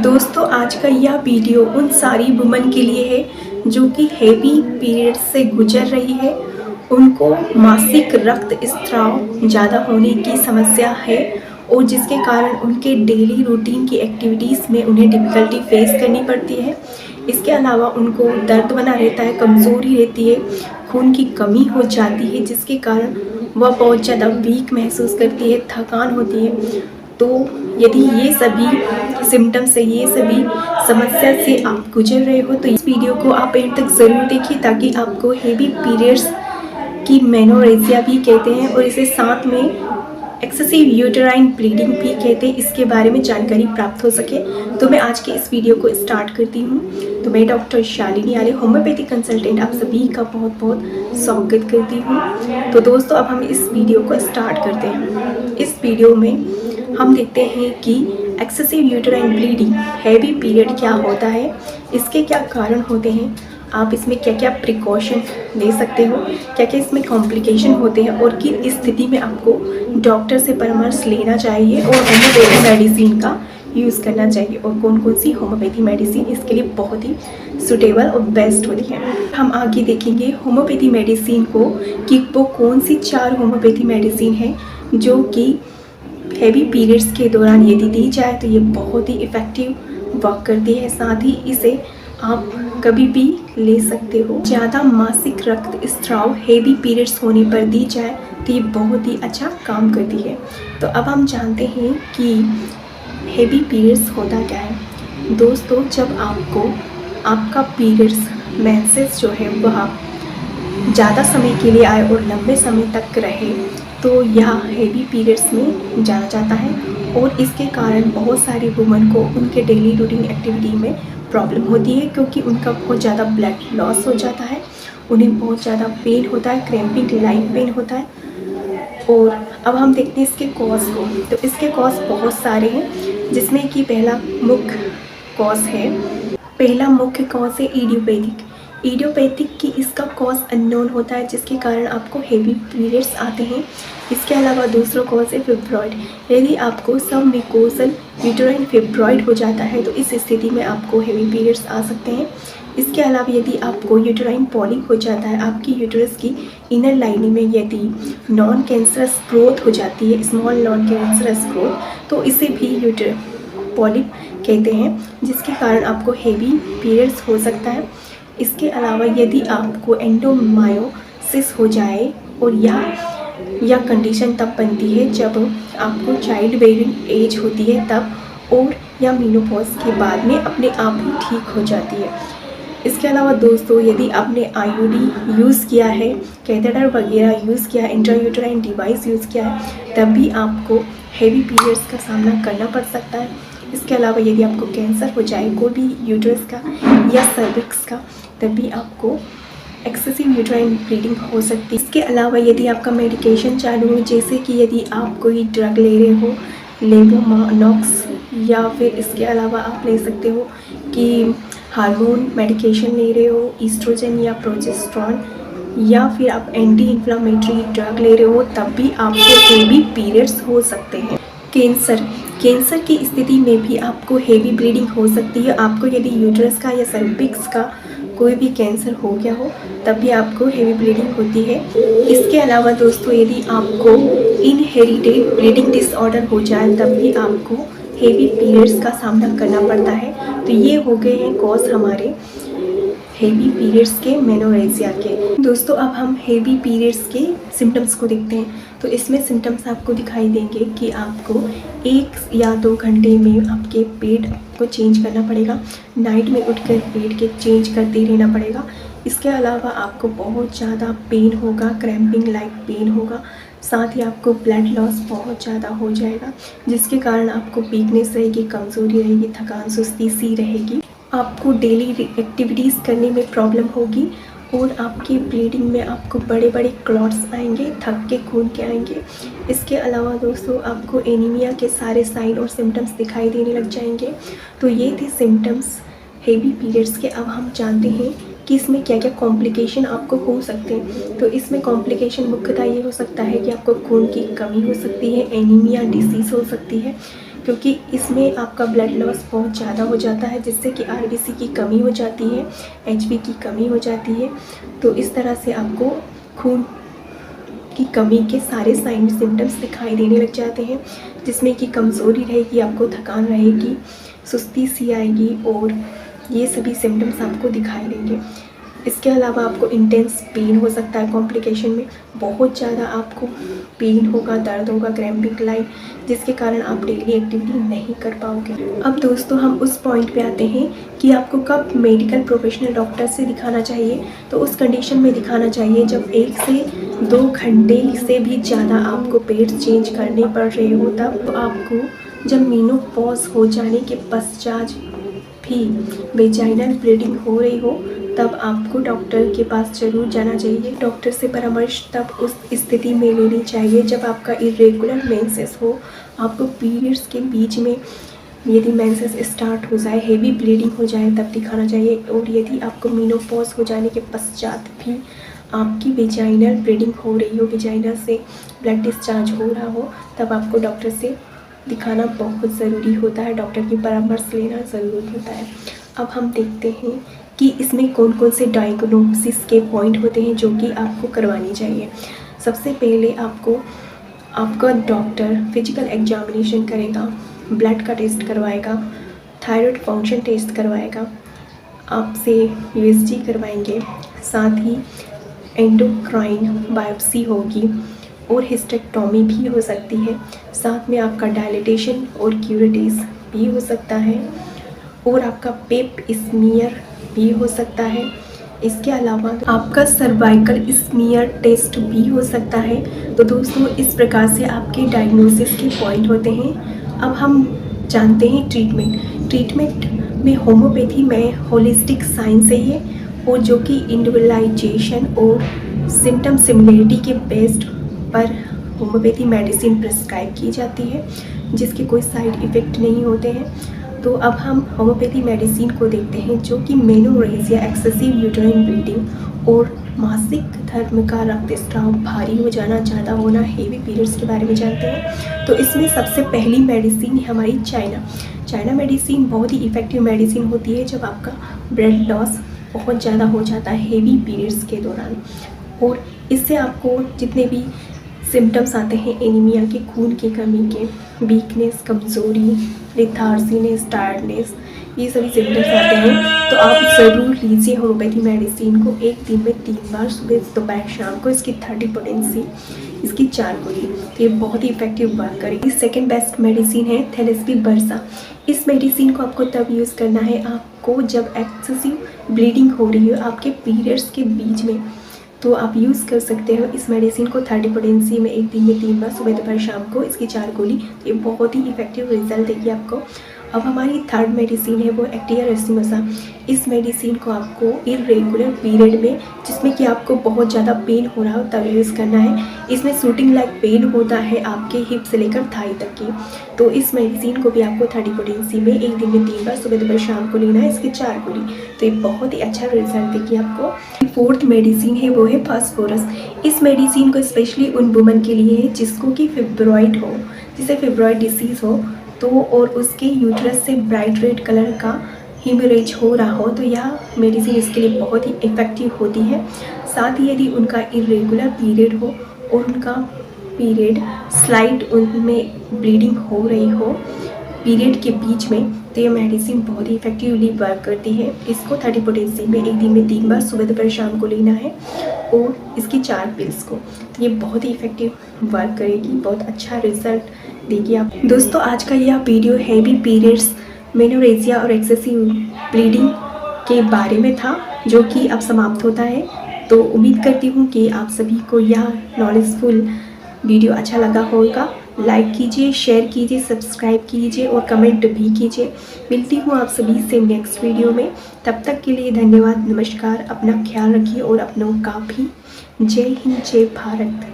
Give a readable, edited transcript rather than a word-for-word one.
दोस्तों आज का यह वीडियो उन सारी वुमेन के लिए है जो कि हेवी पीरियड से गुजर रही है। उनको मासिक रक्त स्राव ज़्यादा होने की समस्या है और जिसके कारण उनके डेली रूटीन की एक्टिविटीज़ में उन्हें डिफ़िकल्टी फेस करनी पड़ती है। इसके अलावा उनको दर्द बना रहता है, कमज़ोरी रहती है, खून की कमी हो जाती है जिसके कारण वह बहुत ज़्यादा वीक महसूस करती है, थकान होती है। तो यदि ये सभी सिम्टम्स से, ये सभी समस्या से आप गुजर रहे हो तो इस वीडियो को आप एंड तक ज़रूर देखिए ताकि आपको हेवी पीरियड्स की मेनोरेजिया भी कहते हैं और इसे साथ में एक्सेसिव यूटेराइन ब्लीडिंग भी कहते हैं, इसके बारे में जानकारी प्राप्त हो सके। तो मैं आज के इस वीडियो को स्टार्ट करती हूँ। तो मैं डॉक्टर शालिनी आर्य, होम्योपैथी कंसल्टेंट, आप सभी का बहुत बहुत स्वागत करती हूँ। तो दोस्तों अब हम इस वीडियो को स्टार्ट करते हैं। इस वीडियो में हम देखते हैं कि excessive uterine bleeding, heavy period क्या होता है, इसके क्या कारण होते हैं, आप इसमें क्या क्या प्रिकॉशन ले सकते हो, क्या क्या इसमें कॉम्प्लिकेशन होते हैं और किस स्थिति में आपको डॉक्टर से परामर्श लेना चाहिए और होम्योपैथी मेडिसिन का यूज़ करना चाहिए और कौन कौन सी होम्योपैथी मेडिसिन इसके लिए बहुत ही सुटेबल और बेस्ट होती है। हम आगे देखेंगे होम्योपैथी मेडिसिन को कि वो कौन सी 4 होम्योपैथी मेडिसिन है जो कि हैवी पीरियड्स के दौरान यदि दी जाए तो ये बहुत ही इफ़ेक्टिव वर्क करती है। साथ ही इसे आप कभी भी ले सकते हो। ज़्यादा मासिक रक्त स्राव हैवी पीरियड्स होने पर दी जाए तो ये बहुत ही अच्छा काम करती है। तो अब हम जानते हैं कि हैवी पीरियड्स होता क्या है। दोस्तों जब आपको आपका पीरियड्स मेंसेस जो है वह ज़्यादा समय के लिए आए और लंबे समय तक रहे तो यह हैवी पीरियड्स में जाना जाता है और इसके कारण बहुत सारी वुमेन को उनके डेली रूटीन एक्टिविटी में प्रॉब्लम होती है क्योंकि उनका बहुत ज़्यादा ब्लड लॉस हो जाता है, उन्हें बहुत ज़्यादा पेन होता है, क्रैम्पिंग लाइक पेन होता है। और अब हम देखते हैं इसके कॉज को। तो इसके कॉज बहुत सारे हैं जिसमें कि पहला मुख्य कॉज है इडियोपैथिक की इसका कॉज अननोन होता है जिसके कारण आपको हेवी पीरियड्स आते हैं। इसके अलावा दूसरा कॉज है फिब्रॉइड। यदि आपको सबम्यूकोसल यूटेराइन फिब्रॉइड हो जाता है तो इस स्थिति में आपको हेवी पीरियड्स आ सकते हैं। इसके अलावा यदि आपको यूटेराइन पॉलिप हो जाता है, आपकी यूटेरस की इनर लाइनिंग में यदि नॉन कैंसरस ग्रोथ हो जाती है, स्मॉल नॉन कैंसरस ग्रोथ, तो इसे भी यूटेर पॉलिप कहते हैं जिसके कारण आपको हेवी पीरियड्स हो सकता है। इसके अलावा यदि आपको एंडोमायोसिस हो जाए और यह कंडीशन तब बनती है जब आपको चाइल्ड बेयरिंग एज होती है तब, और या मेनोपॉज के बाद में अपने आप ही ठीक हो जाती है। इसके अलावा दोस्तों यदि आपने आईयूडी यूज़ किया है, कैथेटर वगैरह यूज़ किया है, इंट्रायूटेराइन डिवाइस यूज़ किया है, तब भी आपको हेवी पीरियड्स का सामना करना पड़ सकता है। इसके अलावा यदि आपको कैंसर हो जाए कोई भी यूट्रस का या सर्विक्स का, तभी आपको एक्सेसिव यूटेराइन ब्लीडिंग हो सकती है। इसके अलावा यदि आपका मेडिकेशन चालू है, जैसे कि यदि आप कोई ड्रग ले रहे हो, लेवोनॉक्स, या फिर इसके अलावा आप ले सकते हो कि हार्मोन मेडिकेशन ले रहे हो, ईस्ट्रोजन या प्रोजेस्टेरॉन, या फिर आप एंटी इन्फ्लामेटरी ड्रग ले रहे हो, तब भी आपको हेवी पीरियड्स हो सकते हैं। कैंसर की स्थिति में भी आपको हेवी ब्लीडिंग हो सकती है। आपको यदि यूट्रस का या सर्विक्स का कोई भी कैंसर हो गया हो तब भी आपको हेवी ब्लीडिंग होती है। इसके अलावा दोस्तों यदि आपको इनहेरिटेड ब्लीडिंग डिसऑर्डर हो जाए तब भी आपको हेवी पीरियड्स का सामना करना पड़ता है। तो ये हो गए हैं कॉज हमारे हेवी पीरियड्स के, मेनोरेजिया के। दोस्तों अब हम हेवी पीरियड्स के सिम्टम्स को देखते हैं। तो इसमें सिम्टम्स आपको दिखाई देंगे कि आपको 1 या 2 घंटे में आपके पेट को चेंज करना पड़ेगा, नाइट में उठकर पेट के चेंज करते रहना पड़ेगा। इसके अलावा आपको बहुत ज़्यादा पेन होगा, क्रैम्पिंग लाइक पेन होगा, साथ ही आपको ब्लड लॉस बहुत ज़्यादा हो जाएगा जिसके कारण आपको वीकनेस रहेगी, कमज़ोरी रहेगी, थकान सुस्ती सी रहेगी, आपको डेली एक्टिविटीज़ करने में प्रॉब्लम होगी और आपकी ब्लीडिंग में आपको बड़े बड़े क्लॉट्स आएंगे, थक के खून के आएंगे। इसके अलावा दोस्तों आपको एनीमिया के सारे साइन और सिम्टम्स दिखाई देने लग जाएंगे। तो ये थे सिम्टम्स हेवी पीरियड्स के। अब हम जानते हैं कि इसमें क्या क्या कॉम्प्लिकेशन आपको हो सकते हैं। तो इसमें कॉम्प्लिकेशन मुख्यतः ये हो सकता है कि आपको खून की कमी हो सकती है, एनीमिया डिसीज़ हो सकती है, क्योंकि इसमें आपका ब्लड लॉस बहुत ज़्यादा हो जाता है, जिससे कि आरबीसी की कमी हो जाती है, एचबी की कमी हो जाती है। तो इस तरह से आपको खून की कमी के सारे साइन सिम्टम्स दिखाई देने लग जाते हैं, जिसमें कि कमज़ोरी रहेगी, आपको थकान रहेगी, सुस्ती सी आएगी और ये सभी सिम्टम्स आपको दिखाई देंगे। इसके अलावा आपको इंटेंस पेन हो सकता है, कॉम्प्लिकेशन में बहुत ज़्यादा आपको पेन होगा, दर्द होगा, क्रैम्पिंग लाइन, जिसके कारण आप डेली एक्टिविटी नहीं कर पाओगे। अब दोस्तों हम उस पॉइंट पे आते हैं कि आपको कब मेडिकल प्रोफेशनल डॉक्टर से दिखाना चाहिए। तो उस कंडीशन में दिखाना चाहिए जब 1 से 2 घंटे से भी ज़्यादा आपको पैड्स चेंज करने पड़ रहे हो, तब आपको जब मेनोपॉज हो जाने के पश्चात भी वेजाइनल ब्लीडिंग हो रही हो, तब आपको डॉक्टर के पास ज़रूर जाना चाहिए। डॉक्टर से परामर्श तब उस स्थिति में लेनी चाहिए जब आपका इरेगुलर मेंसेस हो, आपको पीरियड्स के बीच में यदि मेंसेस स्टार्ट हो जाए, हेवी ब्लीडिंग हो जाए, तब दिखाना चाहिए। और यदि आपको मेनोपॉज हो जाने के पश्चात भी आपकी वेजाइनल ब्लीडिंग हो रही हो, वेजाइना से ब्लड डिस्चार्ज हो रहा हो, तब आपको डॉक्टर से दिखाना बहुत ज़रूरी होता है, डॉक्टर की परामर्श लेना ज़रूरी होता है। अब हम देखते हैं कि इसमें कौन कौन से डायग्नोसिस के पॉइंट होते हैं जो कि आपको करवानी चाहिए। सबसे पहले आपका डॉक्टर फिजिकल एग्जामिनेशन करेगा, ब्लड का टेस्ट करवाएगा, थायराइड फंक्शन टेस्ट करवाएगा, आपसे यूएसजी करवाएंगे, साथ ही एंडोक्राइन बायोप्सी होगी और हिस्टेक्टोमी भी हो सकती है। साथ में आपका डायलिटेशन और क्यूरेटिस भी हो सकता है और आपका पेप स्मीयर भी हो सकता है। इसके अलावा आपका सर्वाइकल स्मीयर टेस्ट भी हो सकता है। तो दोस्तों इस प्रकार से आपके डायग्नोसिस के पॉइंट होते हैं। अब हम जानते हैं ट्रीटमेंट में होम्योपैथी में होलिस्टिक साइंस है ये, और जो कि इंडिविजुअलाइजेशन और सिम्टम सिमिलरिटी के बेस्ड पर होम्योपैथी मेडिसिन प्रिस्क्राइब की जाती है, जिसके कोई साइड इफ़ेक्ट नहीं होते हैं। तो अब हम होम्योपैथी मेडिसिन को देखते हैं, जो कि मेनोरेजिया, एक्सेसिव यूट्राइन ब्लीडिंग और मासिक धर्म का रक्तस्राव, भारी हो जाना, ज़्यादा होना, हेवी पीरियड्स के बारे में जानते हैं। तो इसमें सबसे पहली मेडिसिन है हमारी चाइना मेडिसिन बहुत ही इफ़ेक्टिव मेडिसिन होती है जब आपका ब्लड लॉस बहुत ज़्यादा हो जाता है हेवी पीरियड्स के दौरान। और इससे आपको जितने भी सिम्टम्स आते हैं एनीमिया के, खून की कमी के, वीकनेस, कमज़ोरी, लेथार्जीनेस, टायर्डनेस, ये सभी सिम्टम्स आते हैं, तो आप ज़रूर लीजिए होम्योपैथी मेडिसिन को 1 दिन में 3 बार, सुबह, दोपहर, शाम को। इसकी 30 पोटेंसी, इसकी 4 गोली, तो ये बहुत ही इफेक्टिव वर्क करेगी। सेकेंड बेस्ट मेडिसिन है थैलेस्पी बर्सा। इस मेडिसिन को आपको तब यूज़ करना है आपको जब एक्सेसिव ब्लीडिंग हो रही हो आपके पीरियड्स के बीच में, तो आप यूज़ कर सकते हो इस मेडिसिन को 30 पोटेंसी में 1 दिन में 3 बार, सुबह, दोपहर, शाम को। इसकी 4 गोली, तो ये बहुत ही इफेक्टिव रिजल्ट देगी आपको। अब हमारी थर्ड मेडिसिन है वो एक्टिया रेसिमोसा। इस मेडिसिन को आपको इरेगुलर पीरियड में, जिसमें कि आपको बहुत ज़्यादा पेन हो रहा हो, तब यूज़ करना है। इसमें शूटिंग लाइक पेन होता है आपके हिप से लेकर थाई तक की। तो इस मेडिसिन को भी आपको 30 पोटेंसी में 1 दिन में 3 बार, सुबह, दोपहर, शाम को लेना है। इसकी 4 गोली, तो ये बहुत ही अच्छा रिजल्ट देगी आपको। फोर्थ मेडिसिन है वो है फास्फोरस। इस मेडिसिन को स्पेशली उन वुमेन के लिए है जिसको कि फिब्रॉइड हो, जिसे फिब्रॉइड डिसीज़ हो, तो और उसके यूट्रस से ब्राइट रेड कलर का हेमरेज हो रहा हो, तो यह मेडिसिन इसके लिए बहुत ही इफ़ेक्टिव होती है। साथ ही यदि उनका इरेगुलर पीरियड हो और उनका पीरियड स्लाइट उनमें ब्लीडिंग हो रही हो पीरियड के बीच में, तो ये मेडिसिन बहुत ही इफेक्टिवली वर्क करती है। इसको 30 पोटेंसी में 1 दिन में 3 बार, सुबह, दोपहर, शाम को लेना है, और इसकी 4 पिल्स को, तो ये बहुत ही इफेक्टिव वर्क करेगी, बहुत अच्छा रिजल्ट देगी आप। दोस्तों आज का यह वीडियो हैवी पीरियड्स, मेनोरेजिया और एक्सेसिव ब्लीडिंग के बारे में था, जो कि अब समाप्त होता है। तो उम्मीद करती हूँ कि आप सभी को यह नॉलेजफुल वीडियो अच्छा लगा होगा। लाइक कीजिए, शेयर कीजिए, सब्सक्राइब कीजिए और कमेंट भी कीजिए। मिलती हूँ आप सभी से नेक्स्ट वीडियो में। तब तक के लिए धन्यवाद, नमस्कार, अपना ख्याल रखिए और अपनों का भी। जय हिंद, जय भारत।